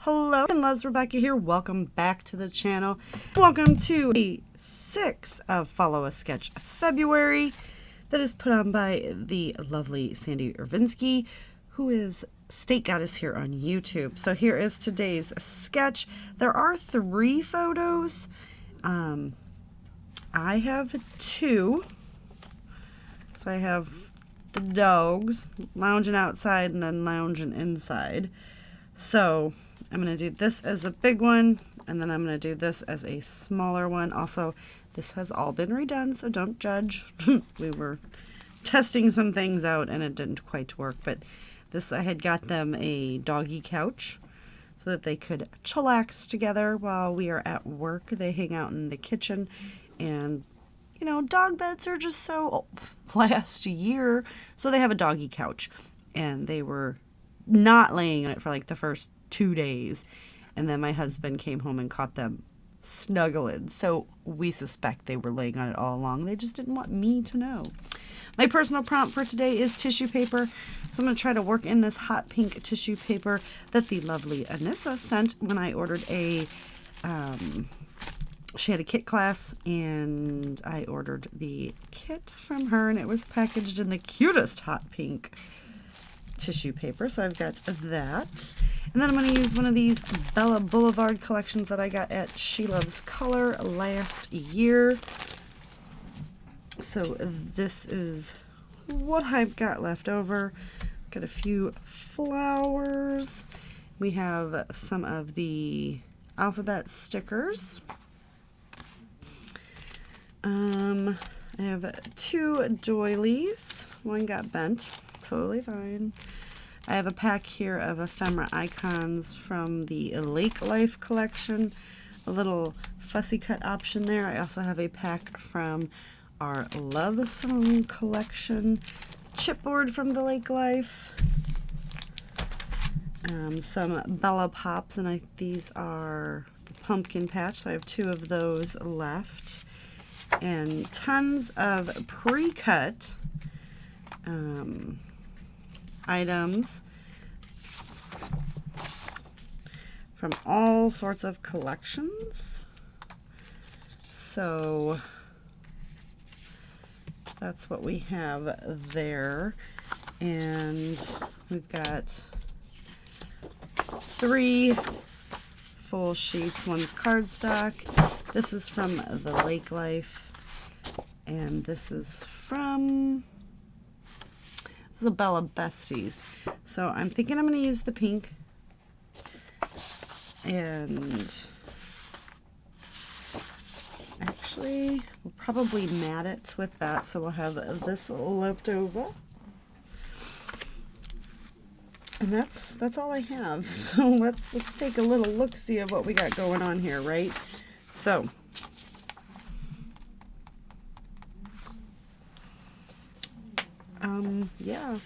Hello, and Les Rebecca here. Welcome back to the channel. Welcome to the 6th of Follow a Sketch February that is put on by the lovely Sandy Urvinsky, who is State Goddess here on YouTube. So here is today's sketch. There are 3 photos. I have 2. So I have the dogs lounging outside and then lounging inside. So I'm going to do this as a big one, and then I'm going to do this as a smaller one. Also, this has all been redone, so don't judge. We were testing some things out, and it didn't quite work. But this, I had got them a doggy couch so that they could chillax together while we are at work. They hang out in the kitchen, and you know, dog beds are just so last year. So they have a doggy couch, and they were not laying on it for like the first 2 days. And then my husband came home and caught them snuggling. So we suspect they were laying on it all along. They just didn't want me to know. My personal prompt for today is tissue paper. So I'm going to try to work in this hot pink tissue paper that the lovely Anissa sent when I ordered a, she had a kit class, and I ordered the kit from her, and it was packaged in the cutest hot pink tissue paper. So I've got that. And then I'm going to use one of these Bella Boulevard collections that I got at She Loves Color last year. So this is what I've got left over. Got a few flowers. We have some of the alphabet stickers. I have 2 doilies. One got bent. Totally fine. I have a pack here of ephemera icons from the Lake Life collection. A little fussy cut option there. I also have a pack from our Love Song collection. Chipboard from the Lake Life. Some Bella Pops, and these are the pumpkin patch, so I have 2 of those left. And tons of pre-cut items from all sorts of collections. So that's what we have there. And we've got 3 full sheets. One's cardstock. This is from the Lake Life, and this is from the Bella Besties. So I'm thinking I'm going to use the pink, and actually we'll probably mat it with that, so we'll have this left over. And that's all I have. So let's take a little look-see of what we got going on here, right? So yeah.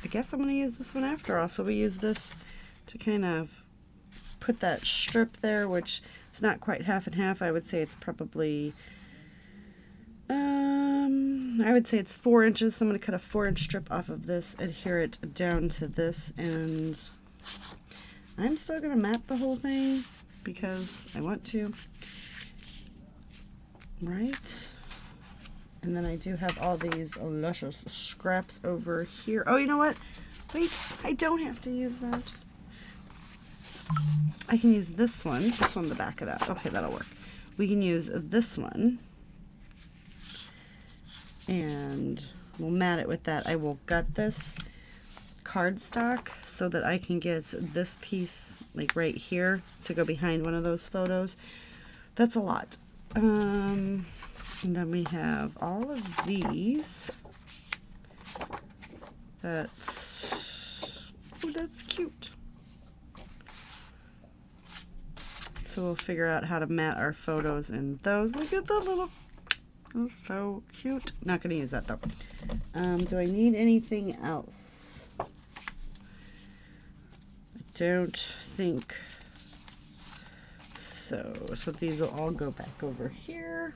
I guess I'm going to use this one after all. So we use this to kind of put that strip there, which it's not quite half and half. I would say it's probably, I would say it's 4 inches. So I'm going to cut a 4-inch strip off of this, adhere it down to this, and I'm still going to mat the whole thing because I want to. Right? And then I do have all these luscious scraps over here. Oh, you know what? Wait, I don't have to use that. I can use this one. That's on the back of that. Okay, that'll work. We can use this one, and we'll mat it with that. I will gut this cardstock so that I can get this piece like right here to go behind one of those photos. That's a lot. And then we have all of these. That's cute. So we'll figure out how to mat our photos in those. Look at that little, oh, so cute. Not going to use that though. Do I need anything else? I don't think so. So these will all go back over here.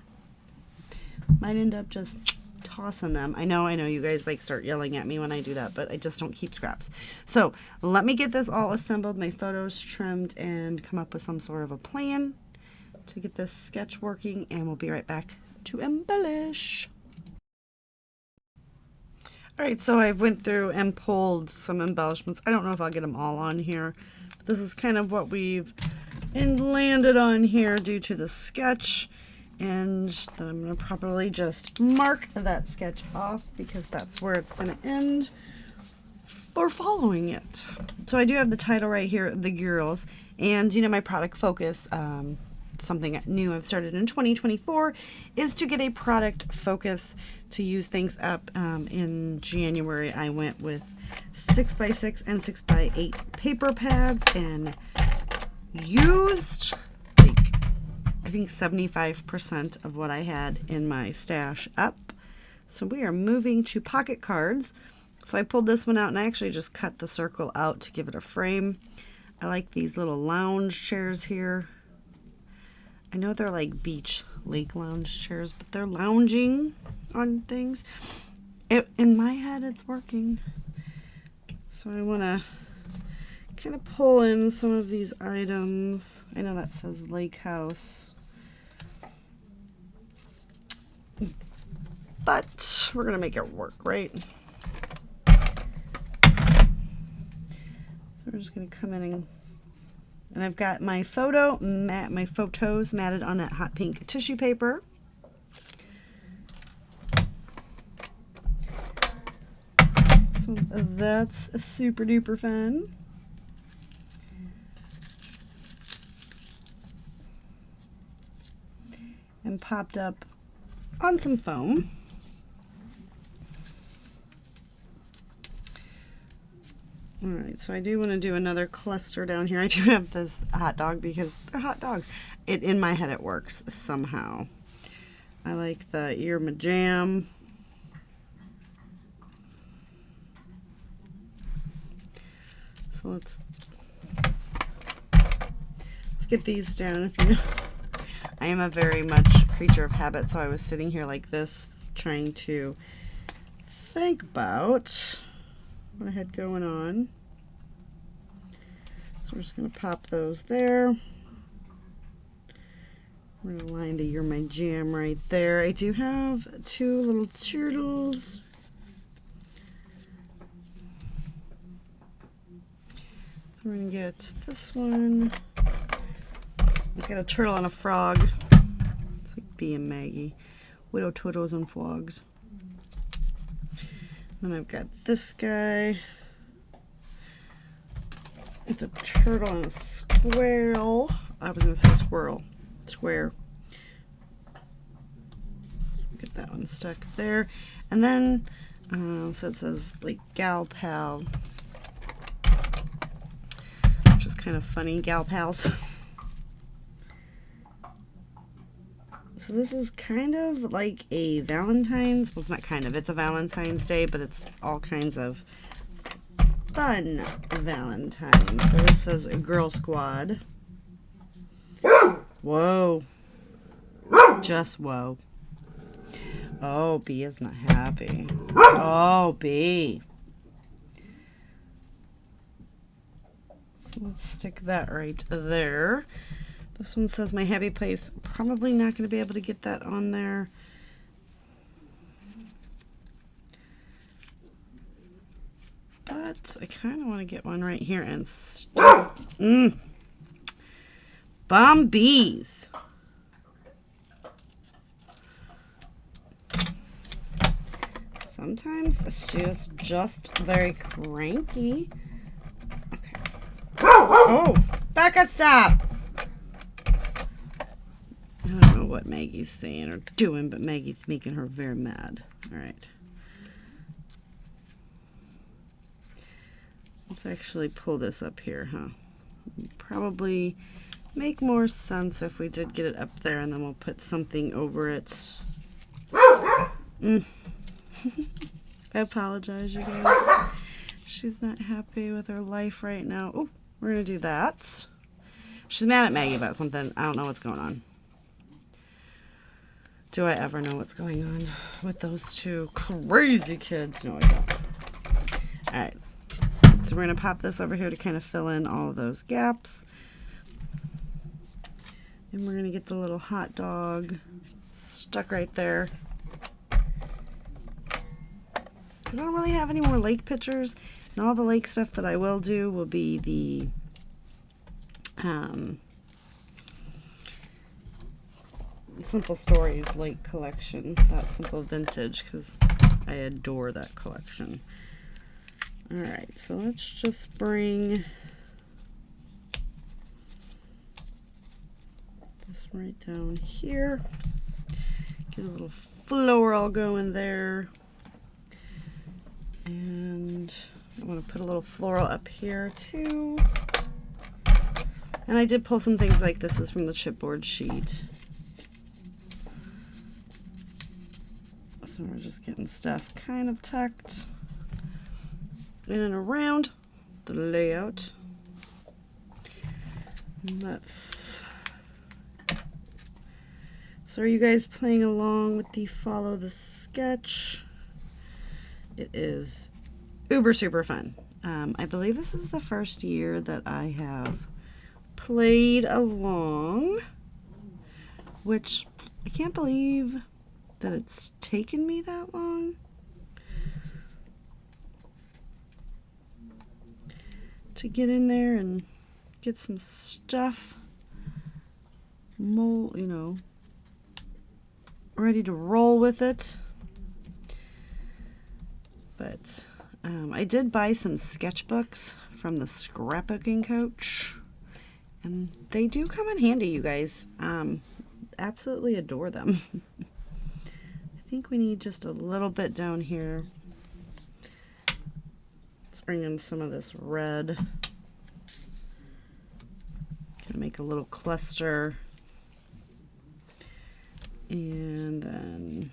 Might end up just tossing them. I know you guys like start yelling at me when I do that, but I just don't keep scraps. So let me get this all assembled, my photos trimmed, and come up with some sort of a plan to get this sketch working, and we'll be right back to embellish. All right, so I went through and pulled some embellishments. I don't know if I'll get them all on here, but this is kind of what we've landed on here due to the sketch. And then I'm going to probably just mark that sketch off because that's where it's going to end or following it. So I do have the title right here, The Girls, and you know, my product focus, something new I've started in 2024 is to get a product focus to use things up. In January I went with 6x6 and 6x8 paper pads and used like I think 75% of what I had in my stash up. So we are moving to pocket cards. So I pulled this one out and I actually just cut the circle out to give it a frame. I like these little lounge chairs here. I know they're like beach lake lounge chairs, but they're lounging on things. In my head, it's working. So I want to kind of pull in some of these items. I know that says Lake House, but we're going to make it work, right? So we're just going to come in and I've got my photos matted on that hot pink tissue paper. So that's super duper fun. And popped up on some foam. All right, so I do want to do another cluster down here. I do have this hot dog because they're hot dogs. In my head, it works somehow. I like the Irma Jam. So let's get these down. If you know, I am a very much creature of habit, so I was sitting here like this, trying to think about what I had going on. So we're just going to pop those there. We're going to line the You're My Jam right there. I do have two little turtles. We're going to get this one. It's got a turtle and a frog. It's like B and Maggie. Widow Turtles and Frogs. Then I've got this guy. It's a turtle and a squirrel. I was going to say squirrel. Square. Get that one stuck there. And then, so it says like Gal Pal. Which is kind of funny, Gal Pals. So this is kind of like a Valentine's, well, it's not kind of, it's a Valentine's Day, but it's all kinds of fun Valentine's. So this says a Girl Squad. Whoa. Just whoa. Oh, B is not happy. Oh, B. So let's stick that right there. This one says My Happy Place. Probably not going to be able to get that on there. But I kind of want to get one right here and stick. Bomb bees. Sometimes she's just very cranky. Okay. Oh, Becca, stop. I don't know what Maggie's saying or doing, but Maggie's making her very mad. All right. Let's actually pull this up here, huh? Probably make more sense if we did get it up there, and then we'll put something over it. I apologize, you guys. She's not happy with her life right now. Oh, we're going to do that. She's mad at Maggie about something. I don't know what's going on. Do I ever know what's going on with those two crazy kids? No, I don't. All right. So we're going to pop this over here to kind of fill in all of those gaps. And we're going to get the little hot dog stuck right there. Because I don't really have any more lake pictures. And all the lake stuff that I will do will be the Simple Stories Lake collection. That Simple Vintage, because I adore that collection. Alright, so let's just bring this right down here. Get a little floral going there. And I want to put a little floral up here too. And I did pull some things like this is from the chipboard sheet. So we're just getting stuff kind of tucked in and around the layout. And that's... So are you guys playing along with the follow the sketch? It is uber super fun. I believe this is the first year that I have played along, which I can't believe that it's taken me that long to get in there and get some stuff ready to roll with it. But I did buy some sketchbooks from the scrapbooking coach, and they do come in handy, you guys. Absolutely adore them. I think we need just a little bit down here. Let's bring in some of this red. Gonna make a little cluster. And then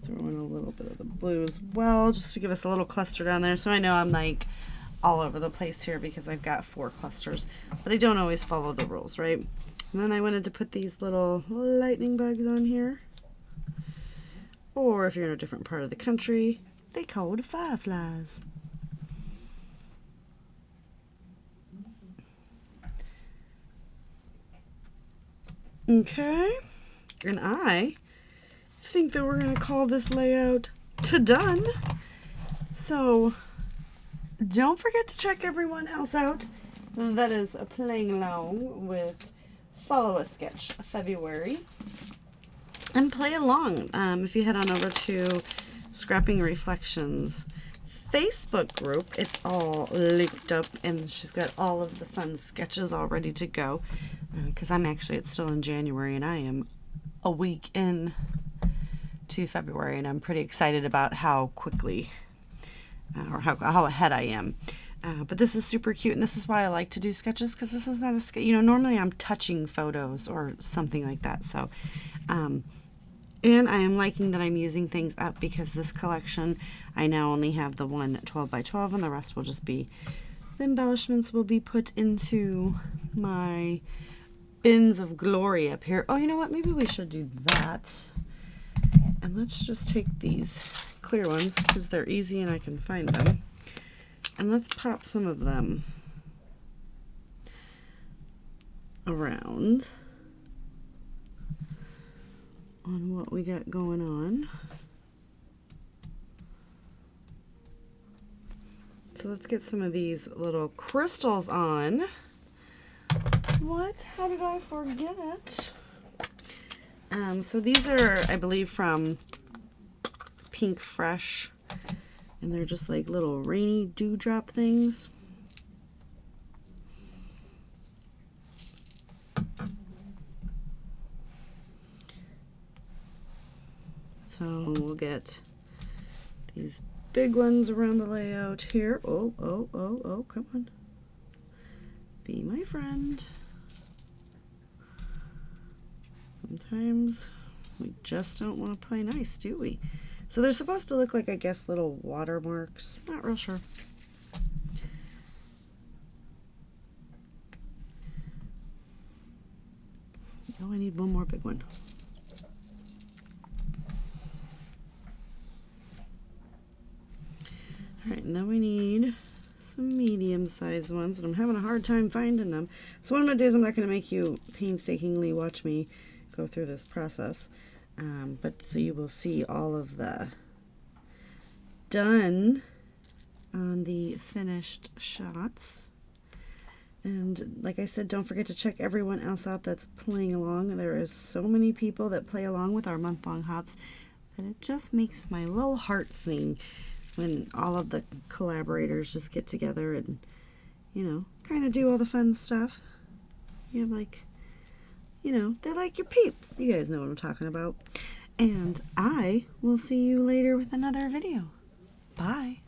throw in a little bit of the blue as well, just to give us a little cluster down there. So I know I'm like all over the place here because I've got 4 clusters, but I don't always follow the rules, right? And then I wanted to put these little lightning bugs on here. Or if you're in a different part of the country, they called fireflies. Okay, and I think that we're going to call this layout to done. So don't forget to check everyone else out that is playing along with Follow a Sketch February, and play along. If you head on over to Scrapping Reflections Facebook group, it's all linked up, and she's got all of the fun sketches all ready to go, because it's still in January and I am a week in to February, and I'm pretty excited about how quickly or how ahead I am. But this is super cute, and this is why I like to do sketches, because this is not a sketch. Normally I'm touching photos or something like that. So, and I am liking that I'm using things up, because this collection, I now only have the one 12 by 12, and the rest will just be, the embellishments will be put into my bins of glory up here. Oh, you know what? Maybe we should do that. And let's just take these clear ones, because they're easy and I can find them. And let's pop some of them around on what we got going on. So let's get some of these little crystals on. What? How did I forget it? So these are, I believe, from Pink Fresh. And they're just like little rainy dewdrop things. So we'll get these big ones around the layout here. Oh, come on. Be my friend. Sometimes we just don't want to play nice, do we? So they're supposed to look like, I guess, little watermarks. Not real sure. Oh, I need one more big one. Alright, and then we need some medium-sized ones, and I'm having a hard time finding them. So what I'm going to do is I'm not going to make you painstakingly watch me go through this process. But so you will see all of the done on the finished shots. And like I said, don't forget to check everyone else out that's playing along. There is so many people that play along with our month-long hops that it just makes my little heart sing when all of the collaborators just get together and, you know, kind of do all the fun stuff. You have like, you know, they're like your peeps. You guys know what I'm talking about. And I will see you later with another video. Bye.